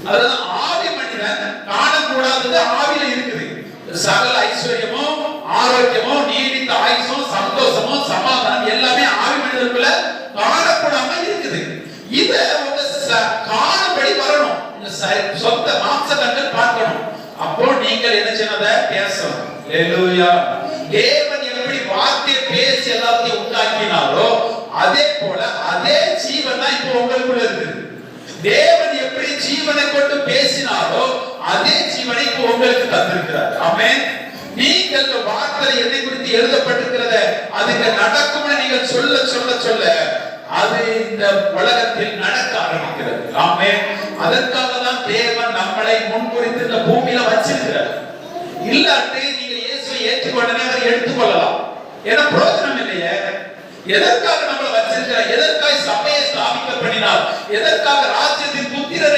அதாவது ஆவி மனிதன் காணக்கூடாதது ஆவியில இருக்குது. சகல ஐஸ்வர்யமும் ஆரோக்கியமும் நீடித்த ஆயுசும் சந்தோஷமும் சமாதானம் எல்லாமே ஆவி மனிதனுக்குள்ள காணக்கூடாம இருக்குது. இத உங்க காணபடி வரணும். சொந்த மாம்ச கண்கள் பார்க்கணும். அப்போ நீங்கள் என்ன செய்யறத பேசணும். ஹalleluya. தேவன் எப்படி வார்த்தையை பேசி எல்லாத்தையும் உண்டாக்கினாரோ அதே போல அதே ஜீவன் தான் இப்போ உங்களுக்குள்ள இருக்குது. தேவன் எப்படி ஜீவனை கொண்டு பேசினாரோ அதே ஜீவனை இப்போ உங்களுக்கு தந்திருக்கிறார். ஆமென். நீங்கள் வார்த்தை என்னை குறித்து எழுதப்பட்டிருக்கிறத அதுக்கு நடக்கும்னு நீங்கள் சொல்ல சொல்ல சொல்ல அது இந்த உலகத்தில் நடக்க ஆரம்பிக்கிறது. ஆமென். அதற்காக தான் தேவன் நம்மளை முன்குறித்து இந்த பூமியில வச்சிருக்கிறார். இல்லாட்டி நீங்க இயேசுவை ஏற்றுக்கொண்டனே அதை எடுத்துக்கொள்ளலாம். ஏன்னா பிரயோஜனம் இல்லையே. எதற்காக நம்மளை வச்சிருக்கிறார்? எதற்காக சபையை ஸ்தாபிக்க பண்ணினார்? எதற்காக ராஜ்யத்தின்